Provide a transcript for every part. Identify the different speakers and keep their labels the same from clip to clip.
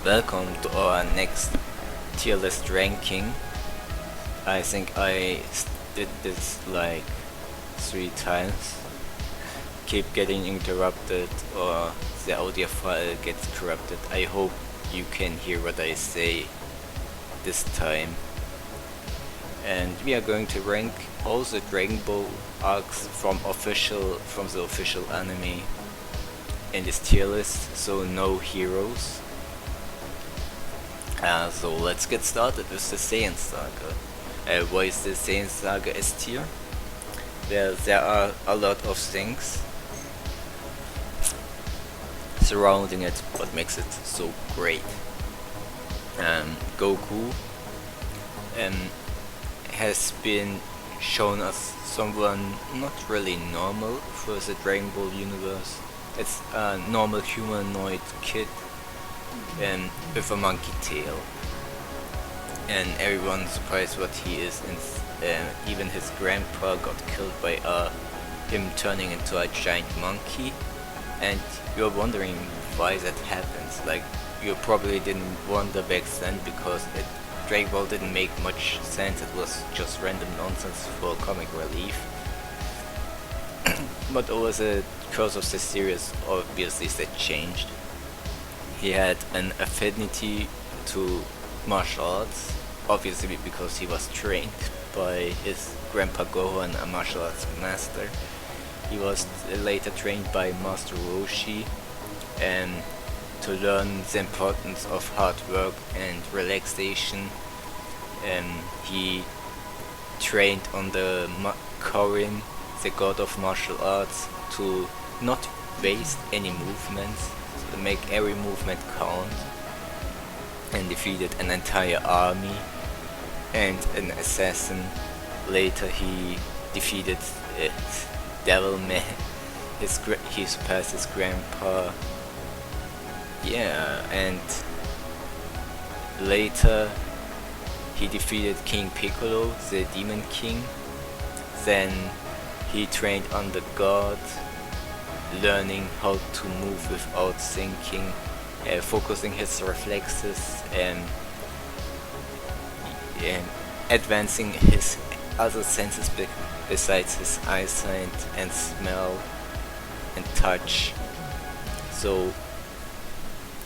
Speaker 1: Welcome to our next tier list ranking. I think I did this like 3 times. Keep getting interrupted or the audio file gets corrupted. I hope you can hear what I say this time. And we are going to rank all the Dragon Ball arcs from the official anime in this tier list, so no heroes. So let's get started with the Saiyan Saga. Why is the Saiyan Saga S tier? Well, there are a lot of things surrounding it, what makes it so great. Goku has been shown as someone not really normal for the Dragon Ball universe. It's a normal humanoid kid with a monkey tail, and everyone's surprised what he is, and even his grandpa got killed by him turning into a giant monkey, and you're wondering why that happens. Like, you probably didn't wonder back then because Dragon Ball didn't make much sense. It was just random nonsense for comic relief. But over the course of the series, obviously that changed. He had an affinity to martial arts, obviously because he was trained by his grandpa Gohan, a martial arts master. He was later trained by Master Roshi to learn the importance of hard work and relaxation. He trained on the Korin, the god of martial arts, to not waste any movements, to make every movement count, and defeated an entire army and an assassin. Later he defeated Devil Man. He surpassed his grandpa. Yeah, and later he defeated King Piccolo, the Demon King. Then he trained under God, learning how to move without thinking, focusing his reflexes, and advancing his other senses besides his eyesight and smell and touch.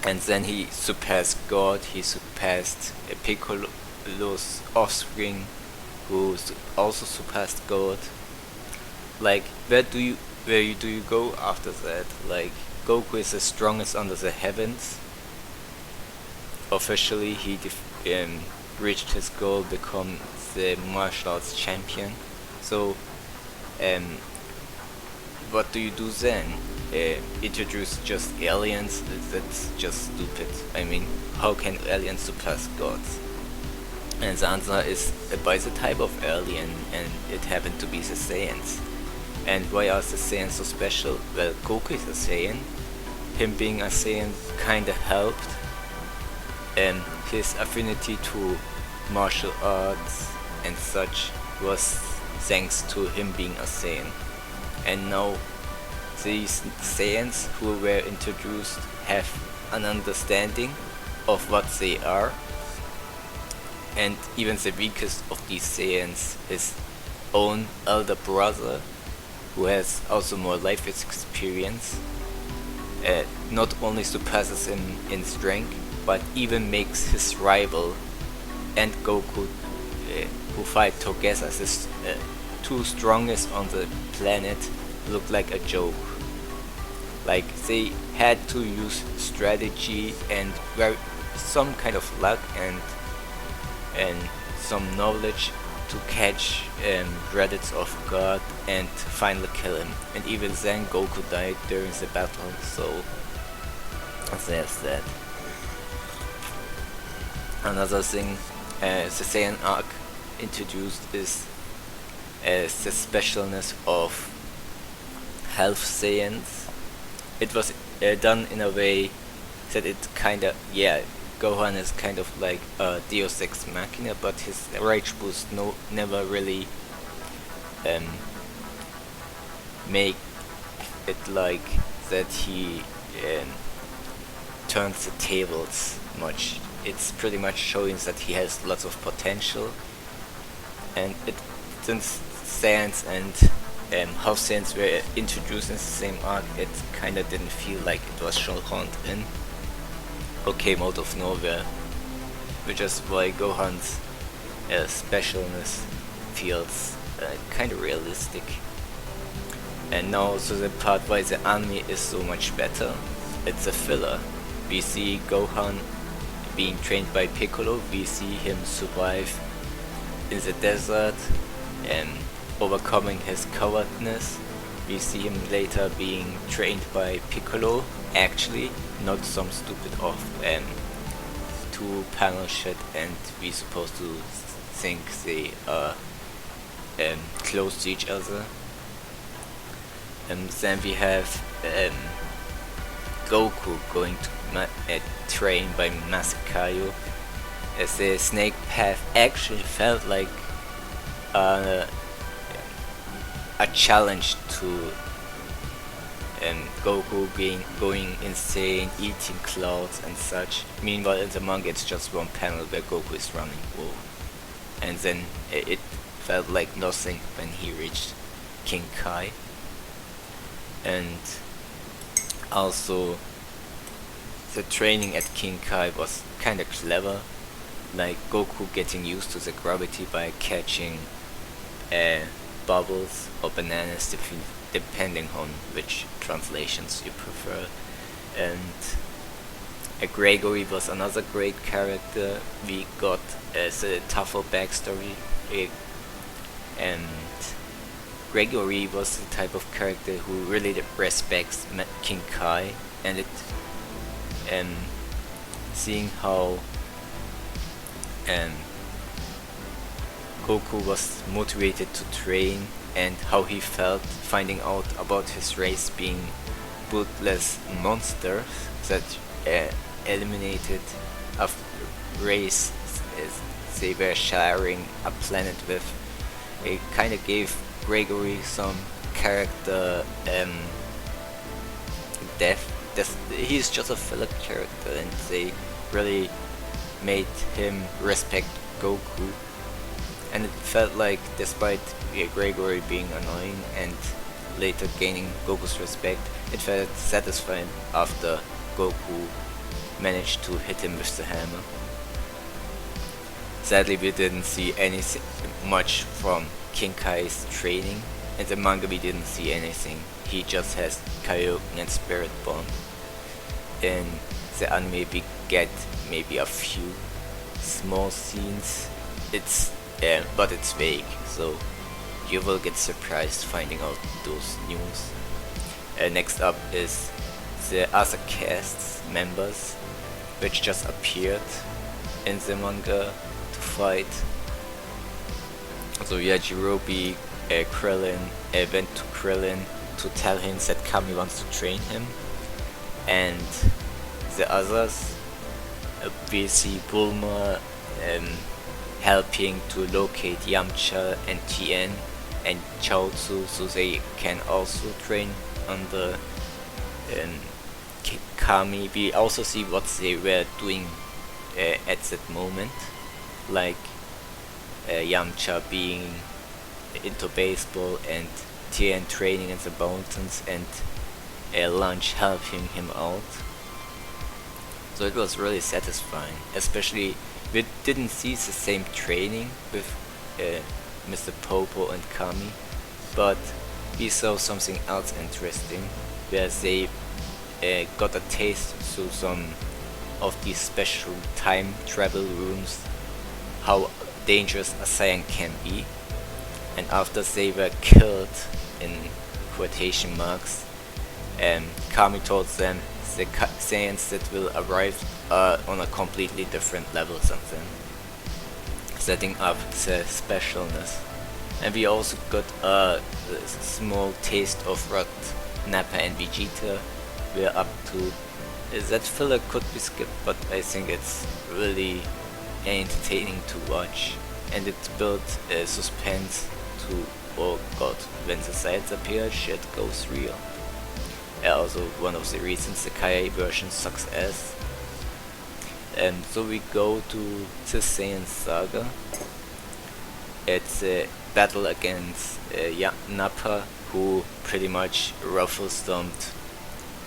Speaker 1: And then he surpassed God. He surpassed Piccolo's offspring, who also surpassed God. Like, where do you go after that? Like, Goku is the strongest under the heavens. Officially, he reached his goal, become the martial arts champion. So, what do you do then? Introduce just aliens? That's just stupid. I mean, how can aliens surpass gods? And the answer is by the type of alien, and it happened to be the Saiyans. And why are the Saiyans so special? Well, Goku is a Saiyan. Him being a Saiyan kinda helped. His affinity to martial arts and such was thanks to him being a Saiyan. And now these Saiyans who were introduced have an understanding of what they are. And even the weakest of these Saiyans, his own elder brother, who has also more life experience, not only surpasses him in strength, but even makes his rival and Goku, who fight together as the two strongest on the planet, look like a joke. Like, they had to use strategy and some kind of luck and some knowledge to catch credits of God and finally kill him. And even then Goku died during the battle, so there's that. Another thing the Saiyan arc introduced is the specialness of Half Saiyans. It was done in a way that it kinda, Gohan is kind of like a Deus Ex Machina, but his rage boost never really make it like that he turns the tables much. It's pretty much showing that he has lots of potential, and since Saiyans and how Saiyans were introduced in the same arc, it kinda didn't feel like it was shoehorned in or came out of nowhere, which is why Gohan's specialness feels kinda realistic. And now also the part why the anime is so much better, it's a filler. We see Gohan being trained by Piccolo, we see him survive in the desert and overcoming his cowardness. We see him later being trained by Piccolo, actually, not some stupid off two-panel shit, and we supposed to think they are close to each other. And then we have Goku going to train by Masakayo, as the snake path actually felt like a challenge to Goku going insane, eating clouds and such. Meanwhile in the manga it's just one panel where Goku is running. Whoa. And then it felt like nothing when he reached King Kai. And also the training at King Kai was kinda clever, like Goku getting used to the gravity by catching bubbles or bananas, depending on which translations you prefer. And Gregory was another great character. We got the tougher backstory, and Gregory was the type of character who really respects King Kai, and seeing how Goku was motivated to train and how he felt finding out about his race being bloodless monsters that eliminated a race they were sharing a planet with. It kinda gave Gregory some character depth. He's just a filler character, and they really made him respect Goku. And it felt like, despite Gregory being annoying and later gaining Goku's respect, it felt satisfying after Goku managed to hit him with the hammer. Sadly, we didn't see anything much from King Kai's training. In the manga we didn't see anything. He just has Kaioken and Spirit Bomb. In the anime we get maybe a few small scenes. But it's vague, so you will get surprised finding out those news. Next up is the other cast's members, which just appeared in the manga to fight. So Yajirobe, Krillin went to Krillin to tell him that Kami wants to train him, and the others, we see Bulma helping to locate Yamcha and Tien and Chaozu, so they can also train under Kami. We also see what they were doing at that moment, like Yamcha being into baseball and Tien training in the mountains, and Lunch helping him out. So it was really satisfying, especially we didn't see the same training with Mr. Popo and Kami, but we saw something else interesting, where they got a taste through some of these special time travel rooms, how dangerous a Saiyan can be. And after they were killed, in quotation marks, Kami told them the Saiyans that will arrive are on a completely different level than them, setting up the specialness. And we also got a small taste of what Nappa and Vegeta were up to. That filler could be skipped, but I think it's really entertaining to watch, and it built suspense to, oh god, when the sides appear, shit goes real. Also, one of the reasons the Kai version sucks ass So we go to the Saiyan Saga. It's a battle against Nappa, who pretty much ruffle stomped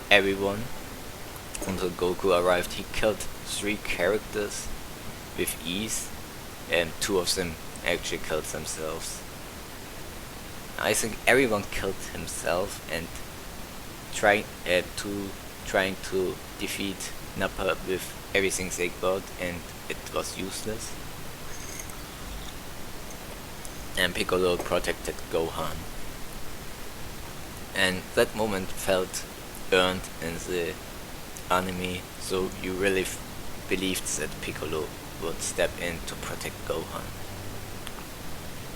Speaker 1: everyone until Goku arrived. He killed 3 characters with ease, and 2 of them actually killed themselves. I think everyone killed himself and trying to defeat Nappa with everything they got, and it was useless. And Piccolo protected Gohan. And that moment felt earned in the anime, so you really believed that Piccolo would step in to protect Gohan.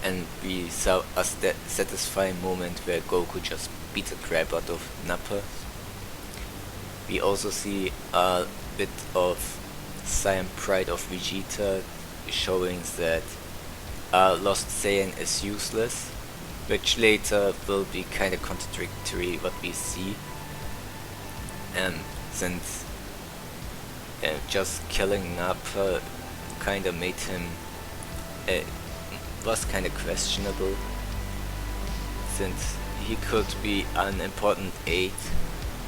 Speaker 1: And we saw a satisfying moment where Goku just beat the crap out of Nappa. We also see a bit of Saiyan pride of Vegeta, showing that Lost Saiyan is useless, which later will be kinda contradictory what we see. Since just killing Nappa kinda made him was kinda questionable, since he could be an important aid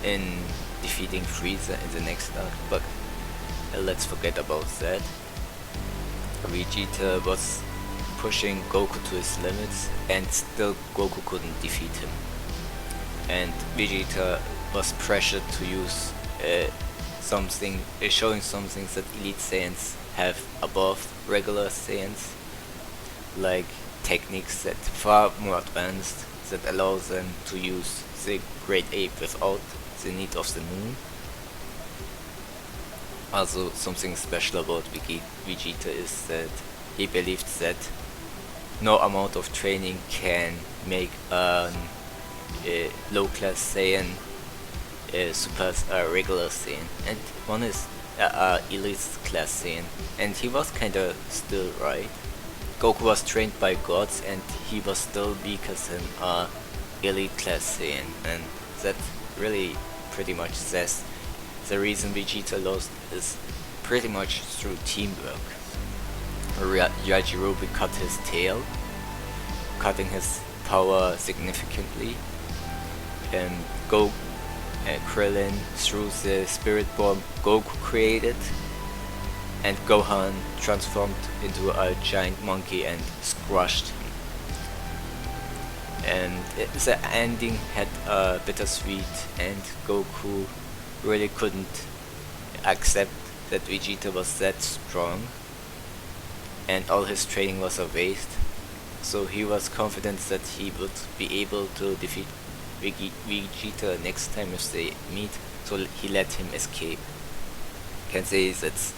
Speaker 1: in defeating Frieza in the next arc, but let's forget about that. Vegeta was pushing Goku to his limits, and still Goku couldn't defeat him. And Vegeta was pressured to use showing something that Elite Saiyans have above regular Saiyans, like techniques that far more advanced, that allow them to use the Great Ape without the need of the moon. Also, something special about Vegeta is that he believed that no amount of training can make a low-class Saiyan surpass a regular Saiyan, and one is elite class Saiyan, and he was kinda still right. Goku was trained by gods, and he was still weaker than a elite class Saiyan, and that really pretty much says the reason Vegeta lost is pretty much through teamwork. Yajirobe cut his tail, cutting his power significantly, and Krillin threw the spirit bomb Goku created, and Gohan transformed into a giant monkey and squashed him. And the ending had a bittersweet, and Goku really couldn't accept that Vegeta was that strong, and all his training was a waste. So he was confident that he would be able to defeat Vegeta next time if they meet, so he let him escape. Can say that's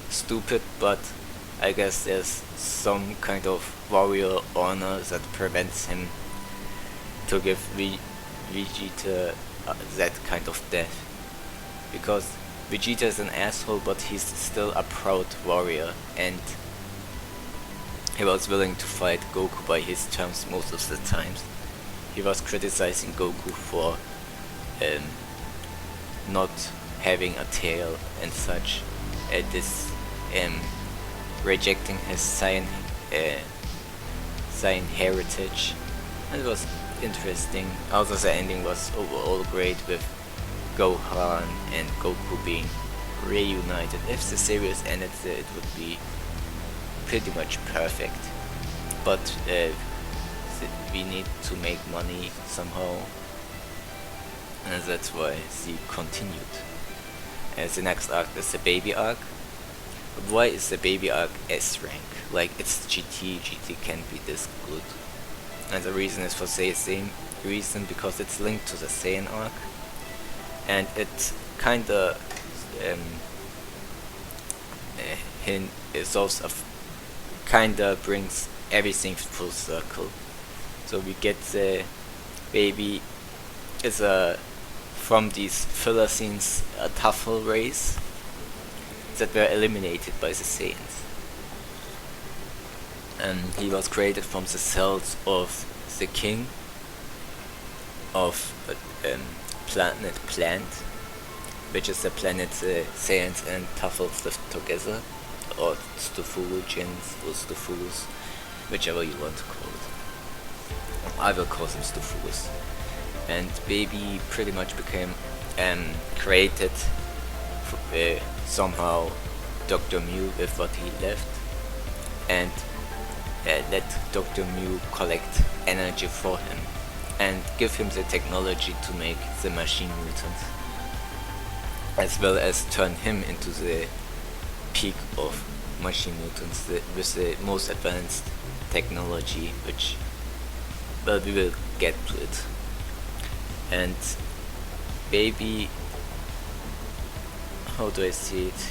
Speaker 1: stupid, but I guess there's some kind of warrior honor that prevents him to give Vegeta that kind of death. Because Vegeta is an asshole, but he's still a proud warrior, and he was willing to fight Goku by his terms most of the times. He was criticizing Goku for not having a tail and such, rejecting his Saiyan heritage, and it was interesting. Also, the ending was overall great, with Gohan and Goku being reunited. If the series ended there, it would be pretty much perfect, but we need to make money somehow, and that's why she continued. As the next arc is the baby arc. But why is the baby arc S rank? Like, it's GT can't be this good. And the reason is for the same reason, because it's linked to the Saiyan arc, and it kinda kinda brings everything full circle. So we get the baby is from these filler scenes, a Tuffle race that were eliminated by the Saiyans. And he was created from the cells of the king of planet Plant, which is the planet the Saiyans and tamplets live together, or Tsufurus or Tsufurus, whichever you want to call it. I will call them Tsufurus. And Baby pretty much became created somehow Dr. Mew with what he left, and let Dr. Mew collect energy for him and give him the technology to make the machine mutant, as well as turn him into the peak of machine mutants with the most advanced technology, which, well, we will get to it. And Baby, how do I see it?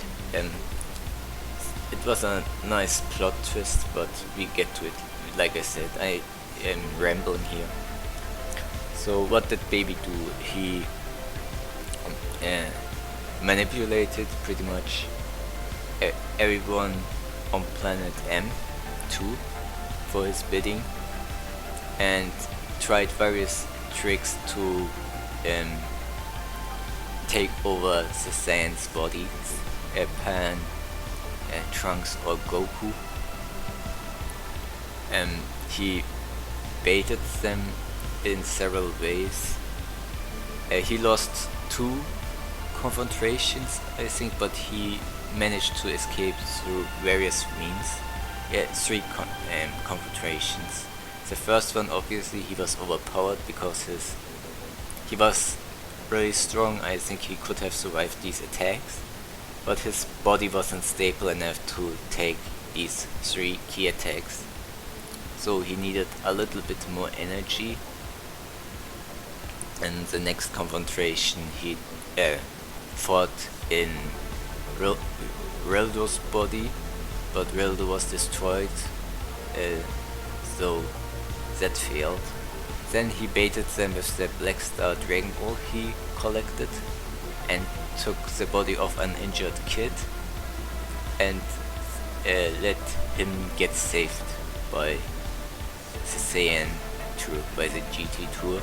Speaker 1: It was a nice plot twist, but we get to it. Like I said, I am rambling here. So what did Baby do? He manipulated pretty much everyone on planet M2 for his bidding, and tried various tricks to take over the Saiyans' bodies, Pan, Trunks or Goku. He baited them in several ways. He lost 2 confrontations, I think, but he managed to escape through various means. 3 confrontations. The first one, obviously, he was overpowered because he was really strong. I think he could have survived these attacks, but his body wasn't stable enough to take these 3 key attacks, so he needed a little bit more energy. And the next confrontation, he fought in Rildo's body, but Rildo was destroyed, so that failed. Then he baited them with the Black Star Dragon Ball he collected, and took the body of an injured kid and let him get saved by the Saiyan tour, by the GT tour,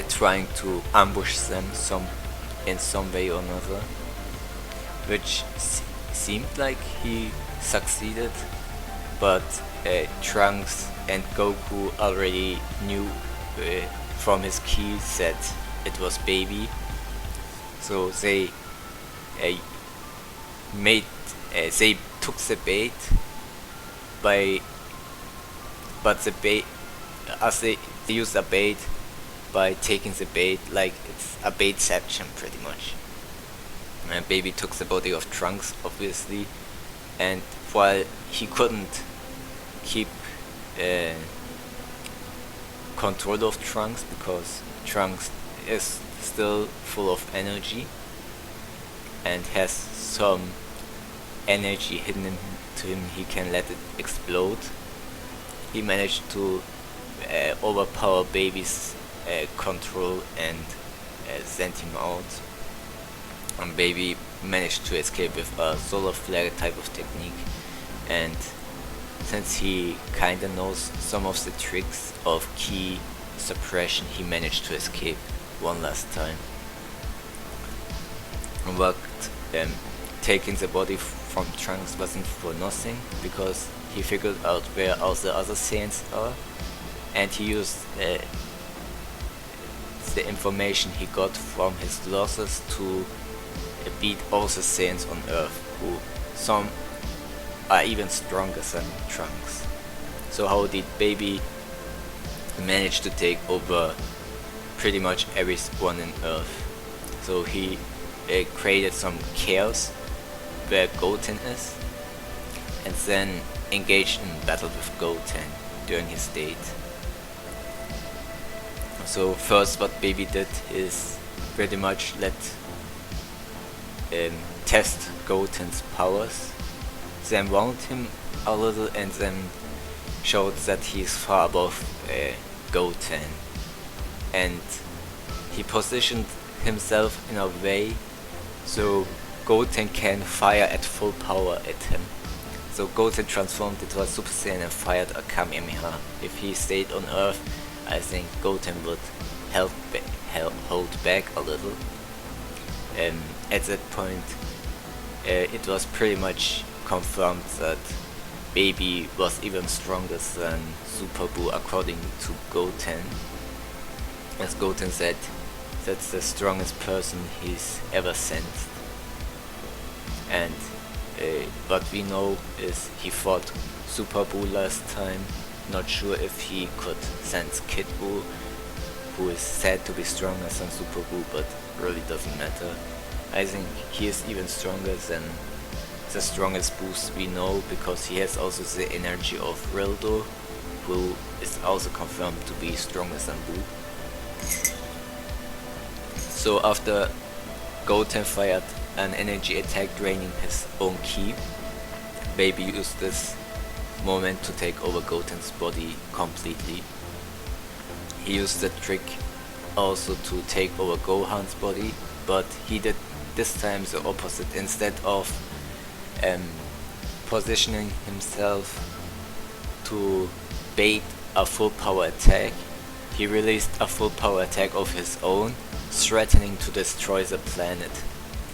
Speaker 1: trying to ambush them in some way or another, which seemed like he succeeded, but Trunks and Goku already knew from his keys that it was Baby, so they they took the bait as they used a bait by taking the bait, like it's a baitception pretty much. And Baby took the body of Trunks, obviously, and while he couldn't keep control of Trunks because Trunks is still full of energy and has some energy hidden to him, he can let it explode. He managed to overpower Baby's control and send him out. And Baby managed to escape with a solar flare type of technique, and since he kinda knows some of the tricks of key suppression, he managed to escape one last time. But taking the body from Trunks wasn't for nothing, because he figured out where all the other Saiyans are, and he used the information he got from his losses to beat all the Saiyans on Earth, who some are even stronger than Trunks. So how did Baby manage to take over pretty much everyone on Earth? So he created some chaos where Goten is, and then engaged in battle with Goten during his date. So first what Baby did is pretty much test Goten's powers, then wound him a little, and then showed that he is far above Goten, and he positioned himself in a way so Goten can fire at full power at him. So Goten transformed into a Super Saiyan and fired a Kamehameha. If he stayed on Earth, I think Goten would hold back a little, At that point, it was pretty much confirmed that Baby was even stronger than Super Buu according to Goten. As Goten said, that's the strongest person he's ever sensed. And what we know is he fought Super Buu last time. Not sure if he could sense Kid Buu, who is said to be stronger than Super Buu, but really doesn't matter. I think he is even stronger than the strongest Boos we know, because he has also the energy of Rildo, who is also confirmed to be stronger than Buu. So after Goten fired an energy attack draining his own ki, Baby used this moment to take over Goten's body completely. He used the trick also to take over Gohan's body, but he did this time the opposite. Instead of positioning himself to bait a full power attack, he released a full power attack of his own, threatening to destroy the planet,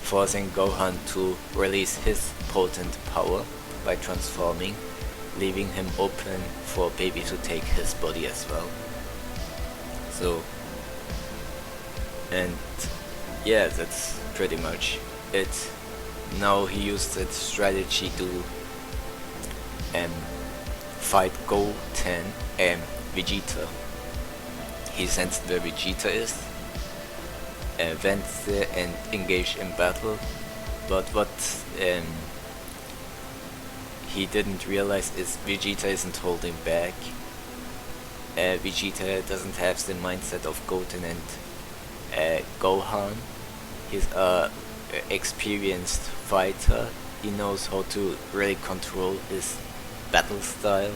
Speaker 1: forcing Gohan to release his potent power by transforming, leaving him open for Baby to take his body as well. So, and yeah, that's pretty much it. Now he used that strategy to fight Goten and Vegeta. He sensed where Vegeta is, went there and engaged in battle, but what he didn't realize is Vegeta isn't holding back. Vegeta doesn't have the mindset of Goten and Gohan. He's a experienced fighter. He knows how to really control his battle style,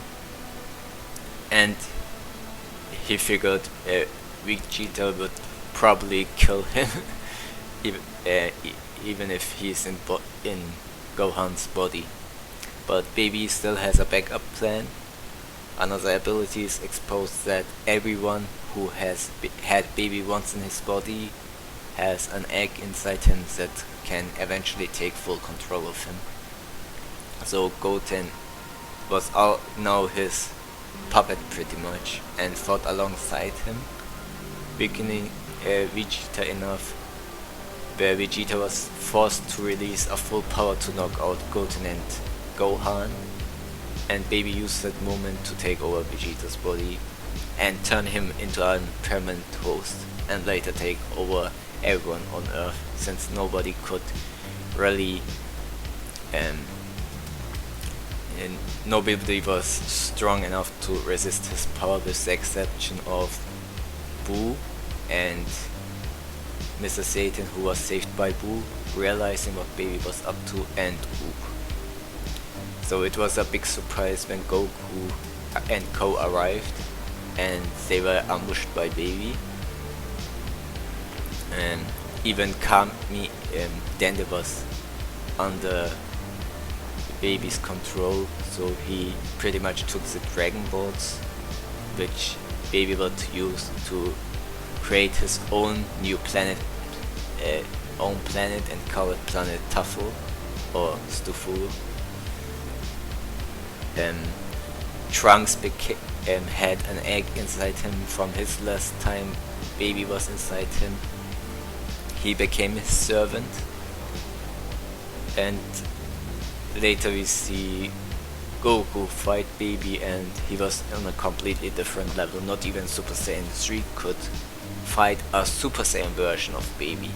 Speaker 1: and he figured Vegeta would probably kill him even if he's in Gohan's body. But Baby still has a backup plan. Another ability is exposed that everyone who has had Baby once in his body has an egg inside him that can eventually take full control of him. So Goten was now his puppet pretty much, and fought alongside him, weakening Vegeta enough where Vegeta was forced to release a full power to knock out Goten and Gohan, and Baby used that moment to take over Vegeta's body and turn him into a permanent host, and later take over everyone on Earth, since nobody could really and nobody was strong enough to resist his power, with the exception of Buu and Mr. Satan, who was saved by Buu, realizing what Baby was up to, and Buu. So it was a big surprise when Goku and Ko arrived and they were ambushed by Baby. And even Kami Dende was under Baby's control, so he pretty much took the Dragon Balls, which Baby would use to create his own new planet, and call it Planet Tafel or Tsufurus. Trunks had an egg inside him from his last time Baby was inside him. He became his servant, and later we see Goku fight Baby, and he was on a completely different level. Not even Super Saiyan 3 could fight a Super Saiyan version of Baby.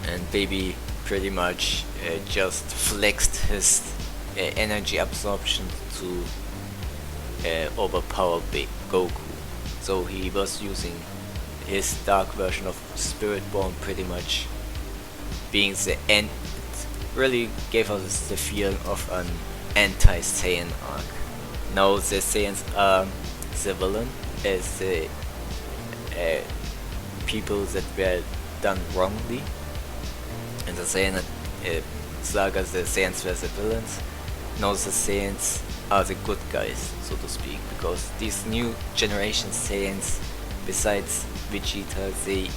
Speaker 1: And Baby pretty much just flexed his energy absorption to overpower Goku. So he was using his dark version of Spirit Born, pretty much being the end. It really gave us the feeling of an anti-Saiyan arc. Now the Saiyans are the villain, as the people that were done wrongly. In the Saiyan Saga, the Saiyans were the villains. Now the Saiyans are the good guys, so to speak, because these new generation Saiyans, besides Vegeta, they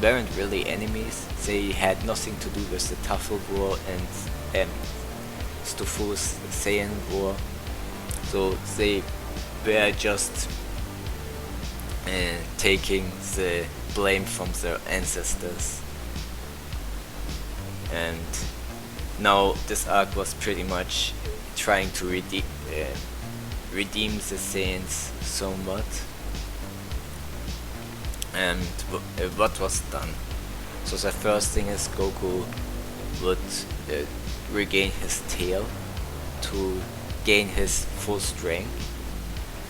Speaker 1: weren't really enemies. They had nothing to do with the Tafel War and Tsufurus Saiyan War. So they were just taking the blame from their ancestors. And now this arc was pretty much trying to redeem the Saiyans somewhat. And what was done? So the first thing is Goku would regain his tail to gain his full strength.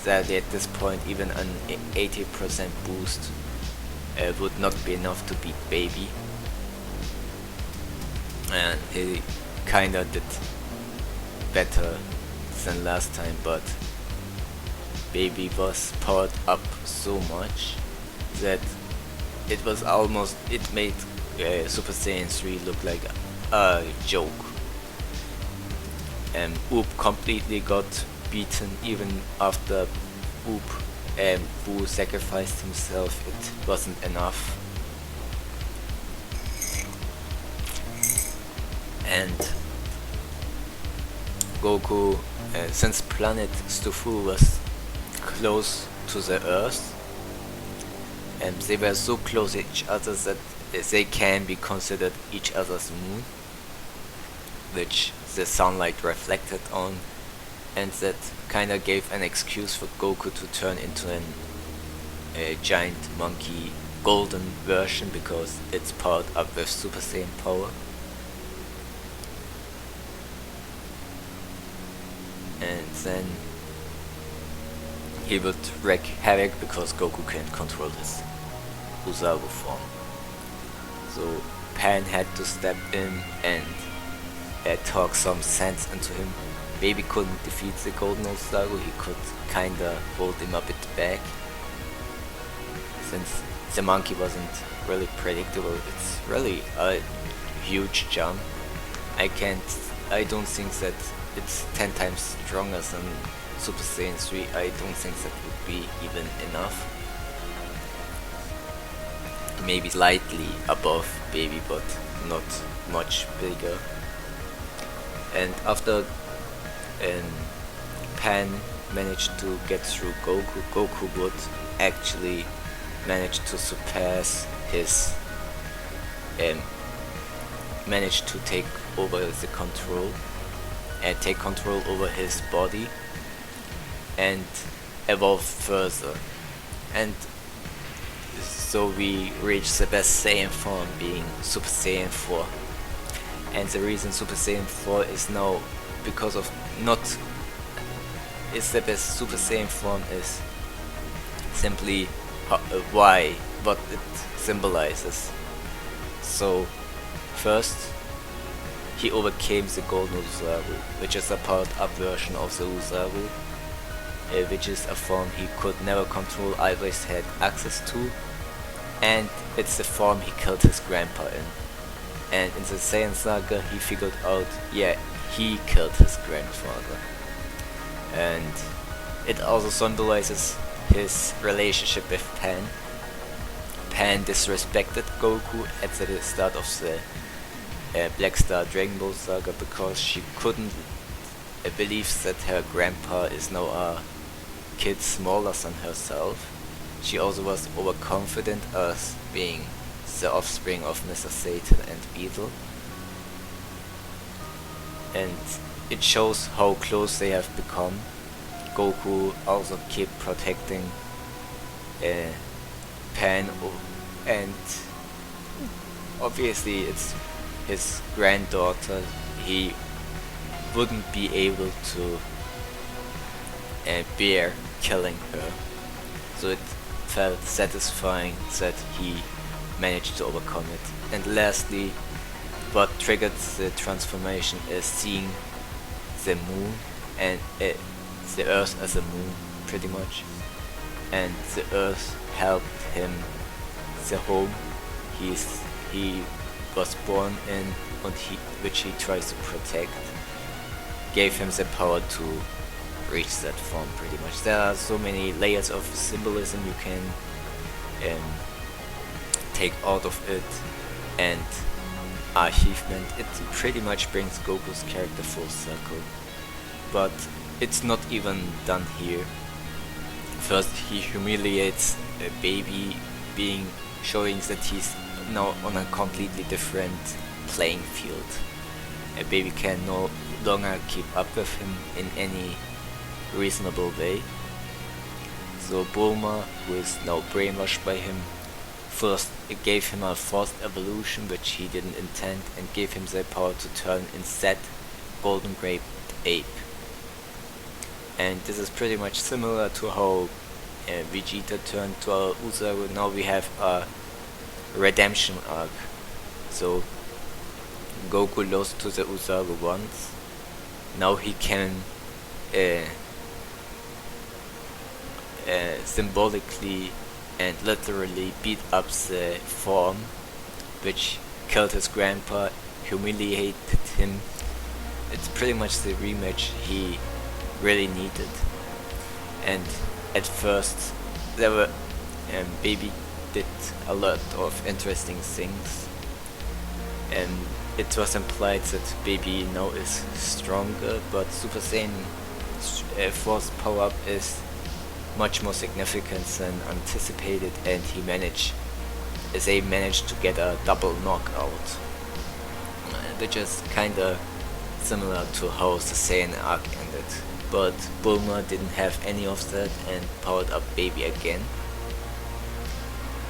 Speaker 1: That at this point even an 80% boost would not be enough to beat Baby. And he kinda did better than last time, but Baby was powered up so much that it made Super Saiyan 3 look like a joke. Oop completely got beaten even after Boo sacrificed himself. It wasn't enough. And Goku, since planet Tsufurus was close to the Earth, and they were so close to each other that they can be considered each other's moon, which the sunlight reflected on, and that kinda gave an excuse for Goku to turn into a giant monkey golden version because it's powered up with Super Saiyan power. And then he would wreak havoc because Goku can't control his Uzaru form. So Pan had to step in and talk some sense into him. Baby couldn't defeat the Golden Uzaru, he could kinda hold him a bit back. Since the monkey wasn't really predictable, it's really a huge jump. I don't think that it's 10 times stronger than Super Saiyan 3. I don't think that would be even enough. Maybe slightly above Baby, but not much bigger. And after Pan managed to get through Goku would actually manage to surpass his manage to take over the control and take control over his body and evolve further. And so we reach the best Saiyan form, being Super Saiyan 4. And the reason Super Saiyan 4 is now because of is the best Super Saiyan form is simply what it symbolizes. So first he overcame the Golden Uzaru, which is a powered up version of the Uzaru, which is a form he could never control, always had access to, and it's the form he killed his grandpa in. And in the Saiyan Saga he figured out, yeah, he killed his grandfather. And it also symbolizes his relationship with Pan. Pan disrespected Goku at the start of the Black Star Dragon Ball Saga because she couldn't believe that her grandpa is now a kid smaller than herself. She also was overconfident as being the offspring of Mr. Satan and Beetle. And it shows how close they have become. Goku also kept protecting Pan, and obviously it's his granddaughter. He wouldn't be able to bear killing her, so it felt satisfying that he managed to overcome it. And lastly, what triggered the transformation is seeing the moon and the Earth as a moon, pretty much. And the Earth helped him, the home he was born in and which he tries to protect, gave him the power to reach that form, pretty much. There are so many layers of symbolism you can take out of it and achievement, it pretty much brings Goku's character full circle. But it's not even done here. First he humiliates a baby, showing that he's now on a completely different playing field. A baby can no longer keep up with him in any reasonable way. So Bulma, who is now brainwashed by him, first it gave him a forced evolution which he didn't intend, and gave him the power to turn instead golden graped ape. And this is pretty much similar to how Vegeta turned to a Usaru. Now we have a redemption arc. So Goku lost to the Usaru once. Now he can symbolically and literally beat up the form which killed his grandpa, humiliated him. It's pretty much the rematch he really needed. And at first there were Baby did a lot of interesting things, and it was implied that Baby now is stronger, but Super Saiyan Force power up is much more significant than anticipated, and they managed to get a double knockout, which is kinda similar to how the Saiyan arc ended. But Bulma didn't have any of that and powered up Baby again.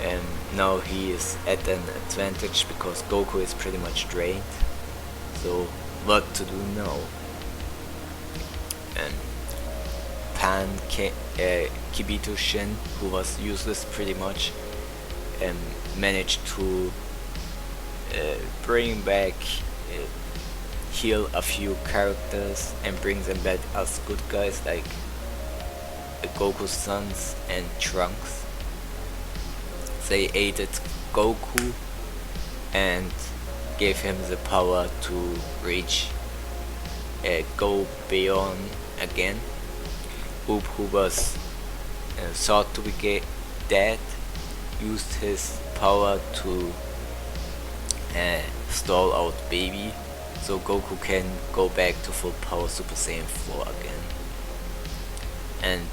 Speaker 1: And now he is at an advantage because Goku is pretty much drained. So what to do now? And Kibito Shin, who was useless pretty much, managed to bring back, heal a few characters and bring them back as good guys like Goku's sons and Trunks. They aided Goku and gave him the power to reach go beyond again. Oop, who was thought to be dead, used his power to stall out Baby, so Goku can go back to full power Super Saiyan 4 again. And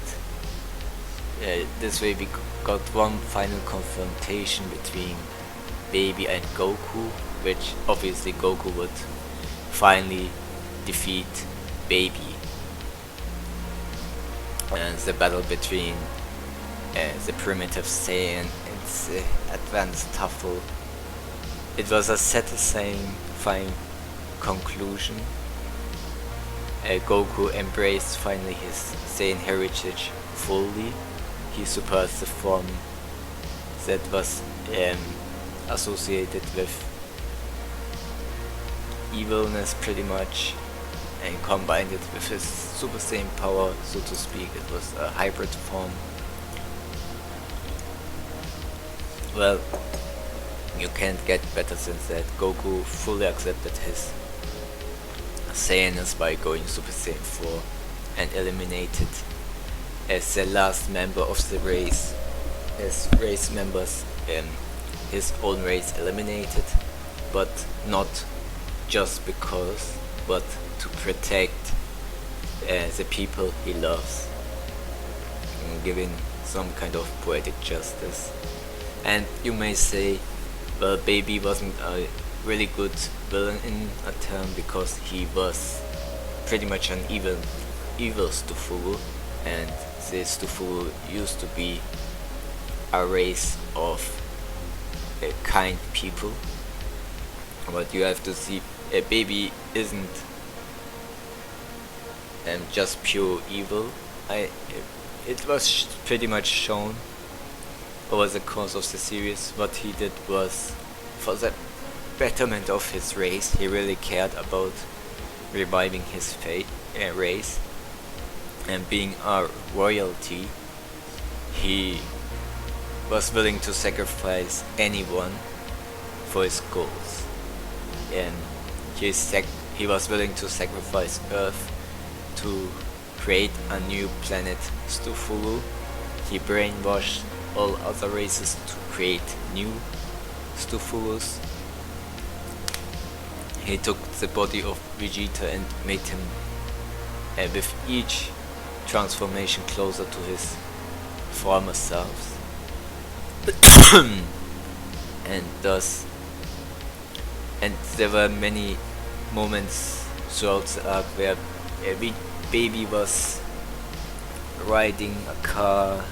Speaker 1: this way we got one final confrontation between Baby and Goku, which obviously Goku would finally defeat Baby. And the battle between the primitive Saiyan and the advanced Tuffle, it was a satisfying fine conclusion. Goku embraced finally his Saiyan heritage fully. He surpassed the form that was associated with evilness pretty much, and combined it with his Super Saiyan power, so to speak. It was a hybrid form. Well, you can't get better than that. Goku fully accepted his Saiyanness by going Super Saiyan 4 and eliminated as the last member of the race, as race members, his own race eliminated, but not just because, but to protect the people he loves, giving some kind of poetic justice. And you may say, well, Baby wasn't a really good villain in a term because he was pretty much an evil Tsufurus, and this Tsufurus used to be a race of kind people. But you have to see, Baby isn't just pure evil. It was pretty much shown over the course of the series. What he did was, for the betterment of his race, he really cared about reviving his race, and being a royalty, he was willing to sacrifice anyone for his goals. And he was willing to sacrifice Earth to create a new planet, Tsufurus. He brainwashed all other races to create new Tsufurus. He took the body of Vegeta and made him with each transformation closer to his former selves. And thus, and there were many moments throughout the arc where Baby was riding a car,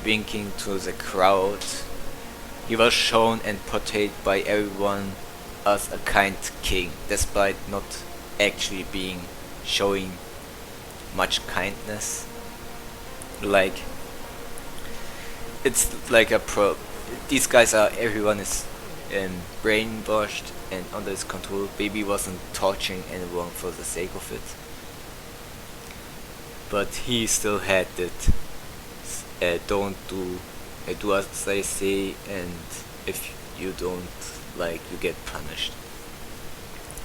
Speaker 1: winking to the crowd. He was shown and portrayed by everyone as a kind king, despite not actually showing much kindness. Like, it's like these guys everyone is brainwashed and under his control. Baby wasn't torturing anyone for the sake of it, but he still had it. Don't do as I say, and if you don't, like, you get punished.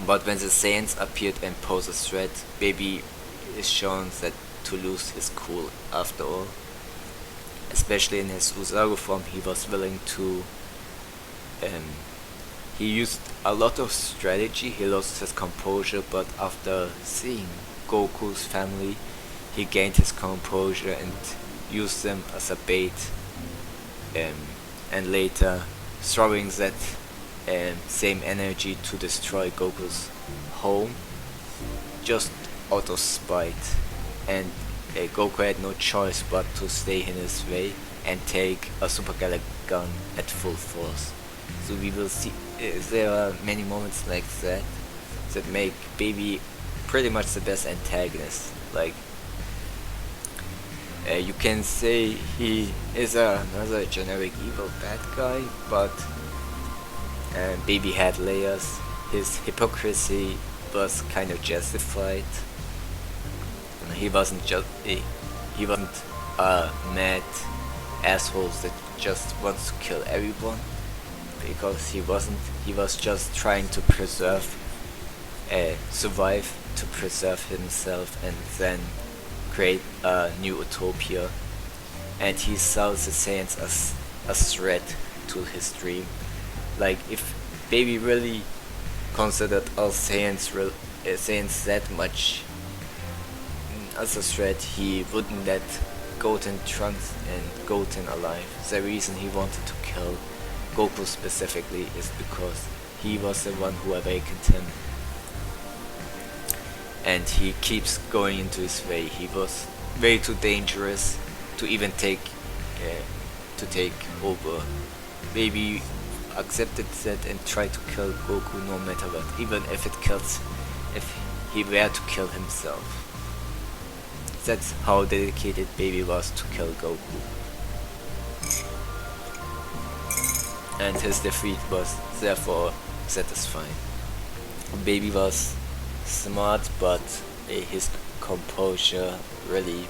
Speaker 1: But when the Saiyans appeared and posed a threat, Baby is shown that to lose his cool after all. Especially in his Uzaru form, he was willing to he used a lot of strategy. He lost his composure, but after seeing Goku's family, he gained his composure and used them as a bait, and later throwing that same energy to destroy Goku's home, just out of spite. And Goku had no choice but to stay in his way and take a Super Galactic gun at full force. So we will see, there are many moments like that that make Baby pretty much the best antagonist. Like, you can say he is another generic evil bad guy, but Baby had layers. His hypocrisy was kind of justified. He wasn't a mad asshole that just wants to kill everyone, because he was just trying to survive, to preserve himself, and then create a new utopia. And he saw the Saiyans as a threat to his dream. Like, if Baby really considered all Saiyans that much as a threat, he wouldn't let Goten, Trunks and Goten alive. The reason he wanted to kill Goku specifically is because he was the one who awakened him, and he keeps going into his way. He was way too dangerous to even take over. Baby accepted that and tried to kill Goku no matter what, even if he were to kill himself. That's how dedicated Baby was to kill Goku. And his defeat was therefore satisfying. Baby was smart, but his composure really...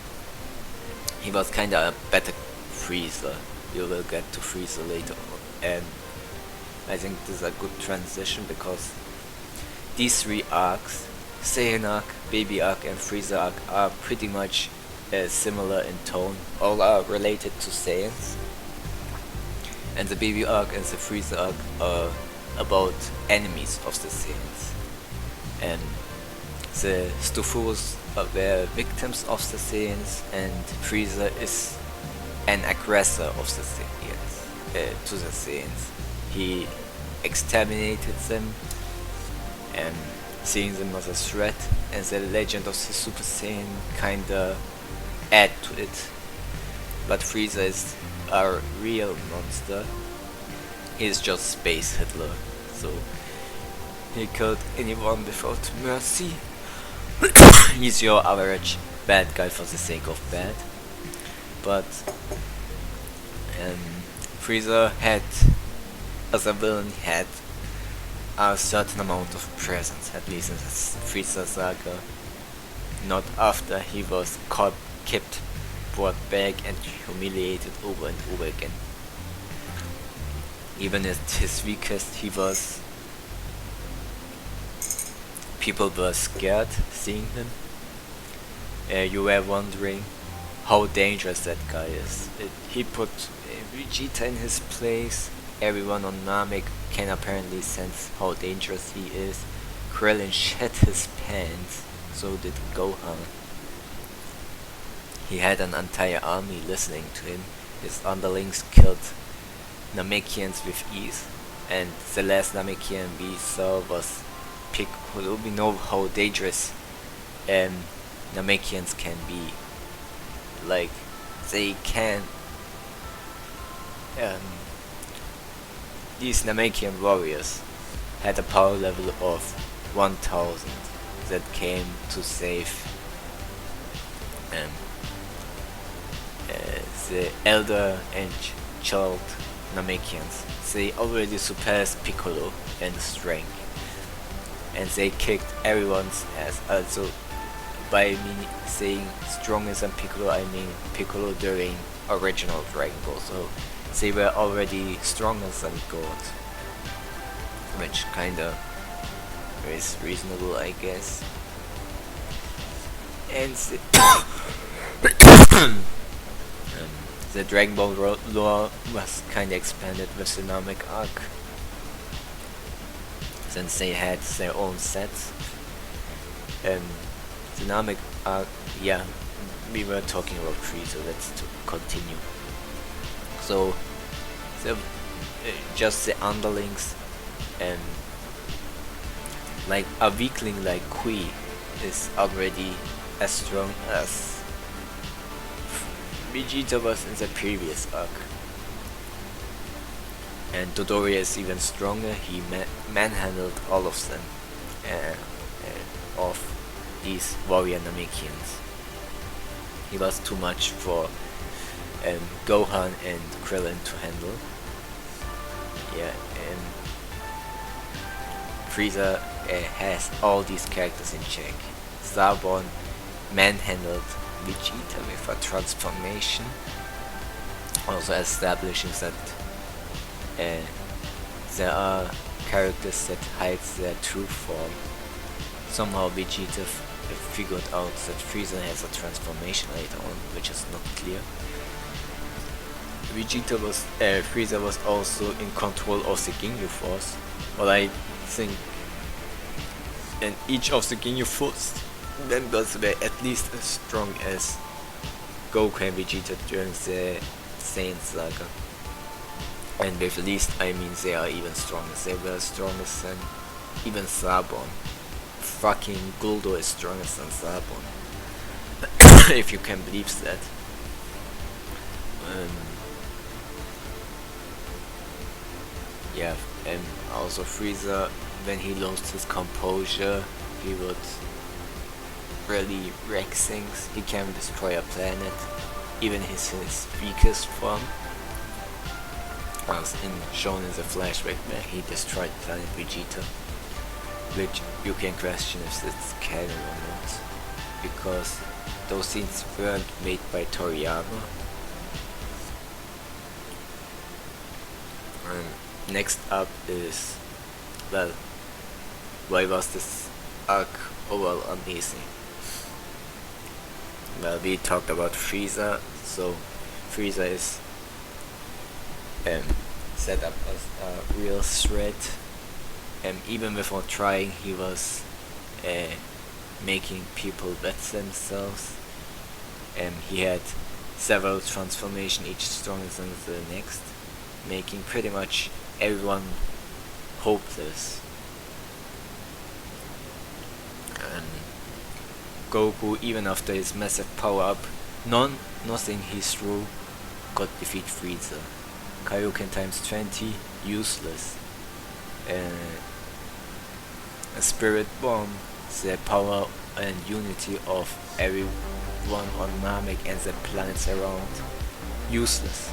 Speaker 1: He was kinda a better Freeza. We will get to Freeza later on. And I think this is a good transition, because these three arcs, Saiyan arc, Baby arc and Freeza arc, are pretty much similar in tone. All are related to Saiyans. And the Baby arc and the Freeza arc are about enemies of the Saiyans. And the Tsufurus were victims of the Saiyans, and Frieza is an aggressor of the Saiyans, to the Saiyans. He exterminated them, and seeing them as a threat, and the legend of the Super Saiyan kinda add to it. But Frieza is a real monster. He is just Space Hitler, so he killed anyone without mercy. He's your average bad guy for the sake of bad. But Frieza had, as a villain, had a certain amount of presence, at least in the Freeza saga. Not after he was kept, brought back and humiliated over and over again. Even at his weakest, people were scared seeing him. You were wondering how dangerous that guy is. He put Vegeta in his place. Everyone on Namek can apparently sense how dangerous he is. Krillin shed his pants, so did Gohan. He had an entire army listening to him. His underlings killed Namekians with ease, and the last Namekian we saw was Piccolo. We know how dangerous Namekians can be. Like, they can these Namekian warriors had a power level of 1000 that came to save the elder and child Namekians. They already surpassed Piccolo in strength, and they kicked everyone's ass. Also, by me saying strongest than Piccolo, I mean Piccolo during original Dragon Ball, so they were already stronger than God, which kinda is reasonable, I guess. And the Dragon Ball lore was kinda expanded with the Namek arc, since they had their own sets. The Namek arc, yeah, we were talking about Freeza, let's continue. So, just the underlings, like a weakling like Kui is already as strong as Vegeta was in the previous arc. And Dodoria is even stronger. He manhandled all of them, of these warrior Namekians. He was too much for Gohan and Krillin to handle. Yeah, Frieza has all these characters in check. Starborn manhandled Vegeta with a transformation, also establishing that there are characters that hide their true form. Somehow Vegeta figured out that Frieza has a transformation later on, which is not clear. Frieza was also in control of the Ginyu Force, but I think in each of the Ginyu Force members were at least as strong as Goku and Vegeta during the Saiyan Saga. And with least, I mean they are even stronger. They were strongest than even Starborn. Fucking Guldo is stronger than Starborn. If you can believe that. Yeah, and also Frieza, when he lost his composure, he would really wreck things. He can destroy a planet, even his weakest form, as shown in the flashback where he destroyed planet Vegeta, which you can question if it's canon or not, because those scenes weren't made by Toriyama. Next up is, well, why was this arc overall amazing? Well, we talked about Freeza, so Freeza is set up as a real threat, and even before trying, he was making people bet themselves. He had several transformations, each stronger than the next, making pretty much everyone hopeless. Goku, even after his massive power up, nothing he threw could defeat Frieza. Kaioken times 20, useless. A spirit bomb, the power and unity of everyone on Namek and the planets around, useless.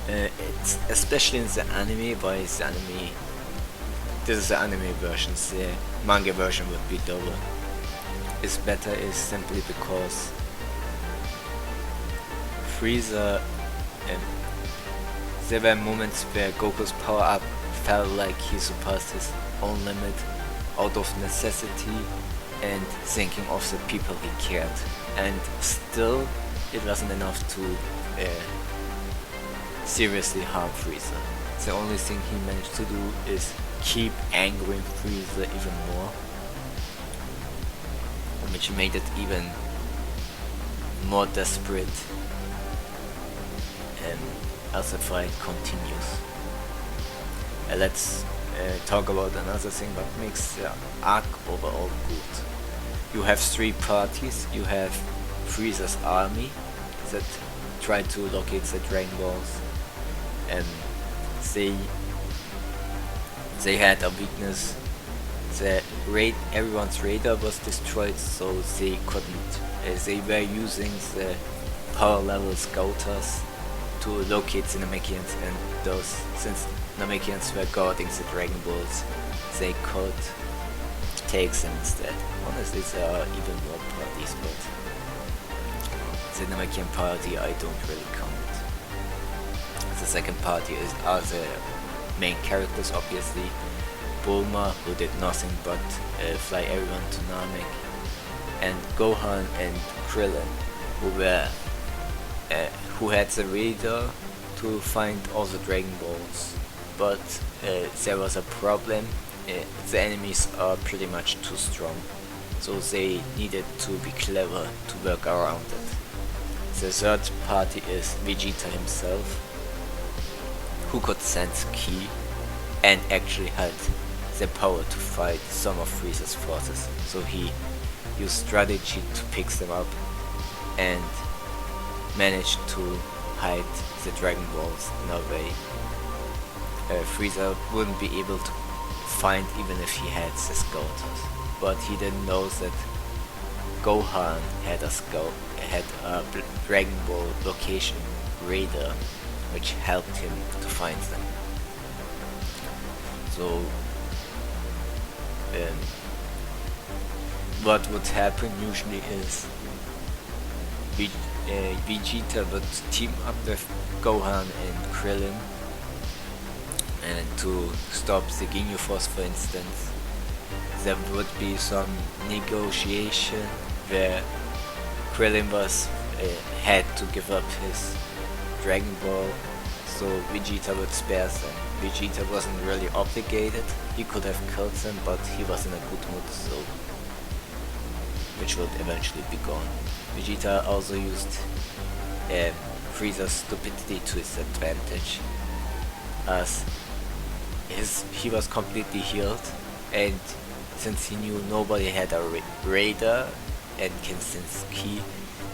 Speaker 1: It's especially in the anime, by the anime, this is the anime version, the manga version would be double. Is better is simply because Frieza, there were moments where Goku's power up felt like he surpassed his own limit out of necessity, and thinking of the people he cared. And still, it wasn't enough to seriously harm Frieza. The only thing he managed to do is keep angering Frieza even more, which made it even more desperate. And as the fight continues, let's talk about another thing that makes the arc overall good. You have three parties. You have Frieza's army that try to locate the Dragon Balls, and they had a weakness. Everyone's radar was destroyed, so they couldn't. They were using the power level scouters to locate the Namekians, and those, since Namekians were guarding the Dragon Balls, they could take them instead. Honestly, there are even more parties, but the Namekian party I don't really count. The second party are the main characters, obviously. Bulma, who did nothing but fly everyone to Namek, and Gohan and Krillin, who had the radar to find all the Dragon Balls, but there was a problem. The enemies are pretty much too strong, so they needed to be clever to work around it. The third party is Vegeta himself, who could sense Ki and actually had the power to fight some of Frieza's forces, so he used strategy to pick them up and managed to hide the Dragon Balls in a way Frieza wouldn't be able to find even if he had the scouters. But he didn't know that Gohan had a Dragon Ball location radar which helped him to find them. So what would happen usually is Vegeta would team up with Gohan and Krillin, and to stop the Ginyu Force, for instance. There would be some negotiation where Krillin had to give up his Dragon Ball, so Vegeta would spare them. Vegeta wasn't really obligated. He could have killed them, but he was in a good mood, so which would eventually be gone. Vegeta also used Frieza's stupidity to his advantage, as he was completely healed, and since he knew nobody had a radar and can sense Ki,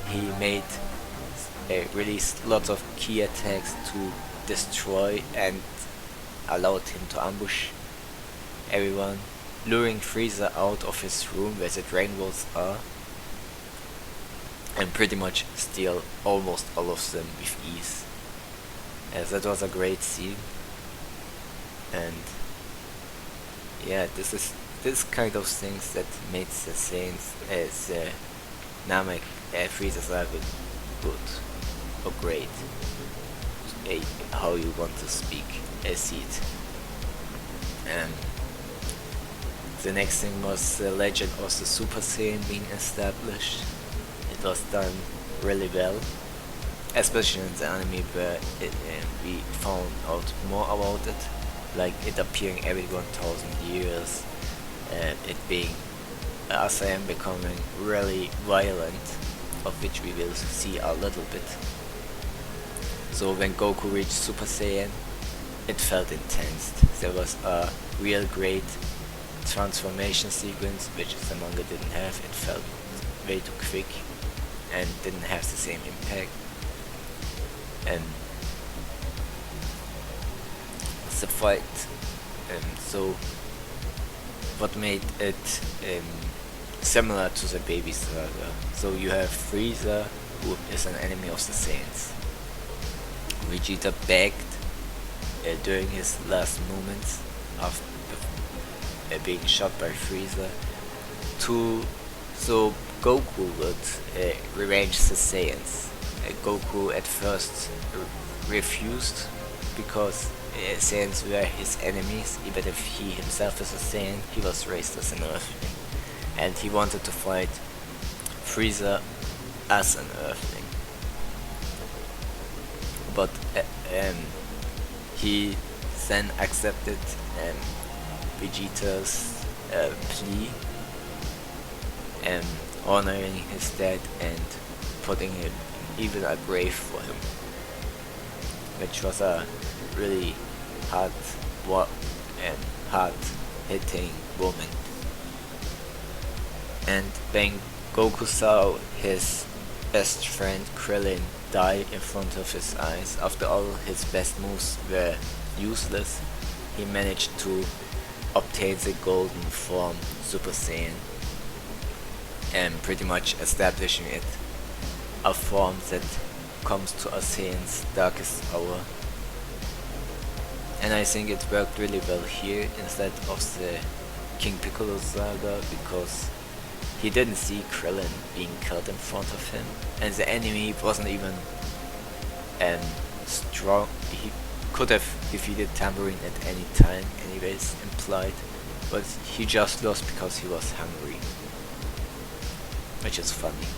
Speaker 1: he released lots of Ki attacks to destroy and allowed him to ambush everyone, luring Frieza out of his room where the Dragon Balls are, and pretty much steal almost all of them with ease. That was a great scene, and yeah, this kind of things that made the Saiyans as Namek Freeza Saga good or great, how you want to see it. The next thing was the legend of the Super Saiyan being established. It was done really well, especially in the anime where we found out more about it, like it appearing every 1000 years, it being a Saiyan becoming really violent, of which we will see a little bit. So when Goku reached Super Saiyan, it felt intense. There was a real great transformation sequence which the manga didn't have. It felt way too quick and didn't have the same impact. And the fight, so what made it similar to the Baby Saga. So you have Frieza, who is an enemy of the Saiyans. Vegeta begged during his last moments after being shot by Frieza so Goku would revenge the Saiyans. Goku at first refused because Saiyans were his enemies. Even if he himself is a Saiyan, he was raised as an Earthling. and he wanted to fight Frieza as an Earthling, but he then accepted Vegeta's plea, honoring his dad and putting him even a grave for him, which was a really hard hitting moment. And when Goku saw his best friend Krillin die in front of his eyes after all his best moves were useless, he managed to obtain the golden form Super Saiyan, and pretty much establishing it a form that comes to a Saiyan's darkest hour. And I think it worked really well here instead of the King Piccolo saga, because he didn't see Krillin being killed in front of him, and the enemy wasn't even strong. He could have defeated Tambourine at any time, anyways, implied, but he just lost because he was hungry, which is funny.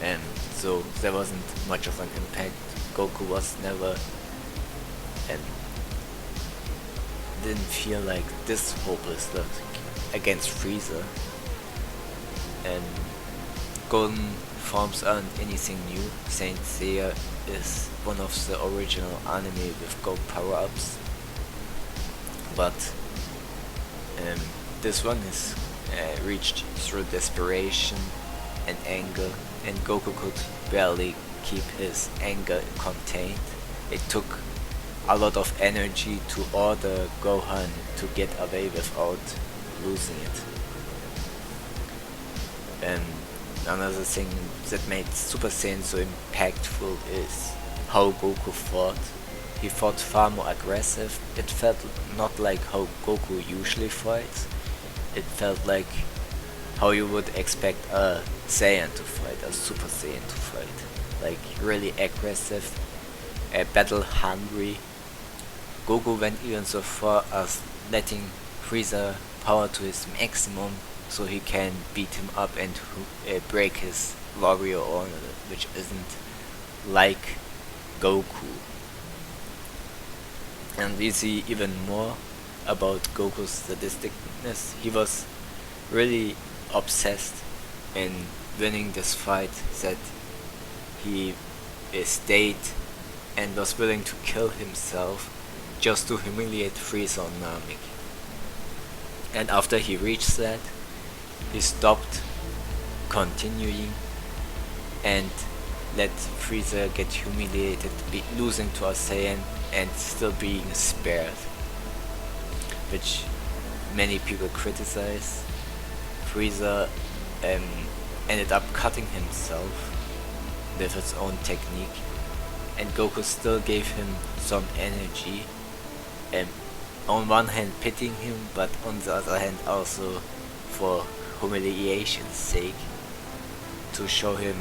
Speaker 1: And so there wasn't much of an impact. Goku was never didn't feel like this hopeless against Freeza. And golden forms aren't anything new. Saint Seiya is one of the original anime with gold power-ups, but this one is reached through desperation and anger, and Goku could barely keep his anger contained. It took a lot of energy to order Gohan to get away without losing it. And another thing that made Super Saiyan so impactful is how Goku fought. He fought far more aggressive. It felt not like how Goku usually fights. It felt like how you would expect a Saiyan to fight, a Super Saiyan to fight. Like really aggressive, battle hungry. Goku went even so far as letting Frieza power to his maximum so he can beat him up and break his warrior honor, which isn't like Goku. And we see even more about Goku's sadisticness. He was really obsessed in winning this fight that he stayed and was willing to kill himself just to humiliate Frieza on Namek. And after he reached that, he stopped continuing and let Frieza get humiliated, losing to a Saiyan and still being spared, which many people criticize. Frieza ended up cutting himself with his own technique, and Goku still gave him some energy, on one hand pitying him, but on the other hand also for humiliation's sake, to show him,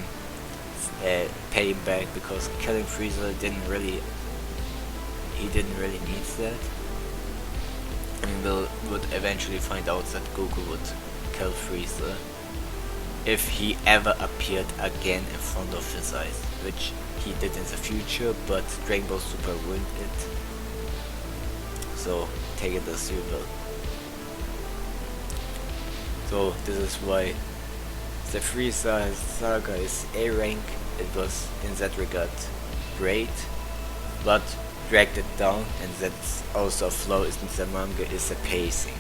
Speaker 1: pay him back, because killing Frieza didn't really need that. And we would eventually find out that Goku would kill Frieza if he ever appeared again in front of his eyes, which he did in the future, but Dragon Ball Super ruined it. So take it as you will. So this is why the Freeza Saga is A rank. It was in that regard great, but dragged it down, and that's also a flaw in the manga, is the pacing.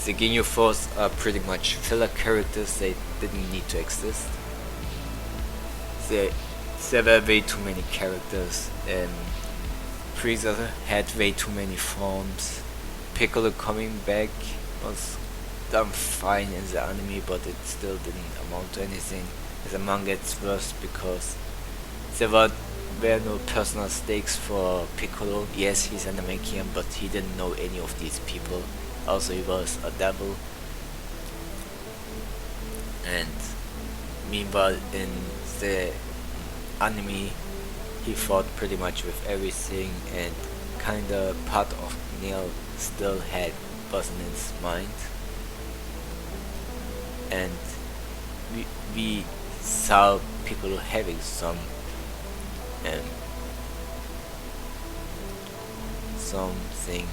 Speaker 1: The Ginyu Force are pretty much filler characters, they didn't need to exist. There were way too many characters, Freeza had way too many forms. Piccolo coming back was done fine in the anime, but it still didn't amount to anything. In the manga it's worse because there were no personal stakes for Piccolo. Yes, he's a Namekian, but he didn't know any of these people. Also, he was a devil. And meanwhile, in the anime, he fought pretty much with everything, and kinda part of Neil still was in his mind. and we saw Piccolo having um, something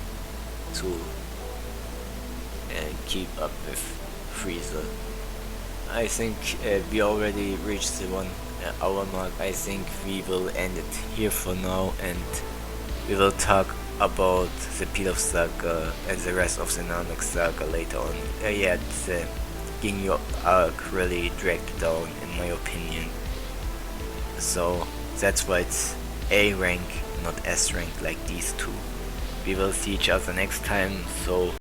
Speaker 1: to keep up with Frieza. I think we already reached the 1 hour mark. I think we will end it here for now, and we will talk about the Pilaf Saga and the rest of the Namek Saga later on. Yeah, the Ginyu arc really dragged down in my opinion. So that's why it's A rank, not S rank like these two. We will see each other next time, so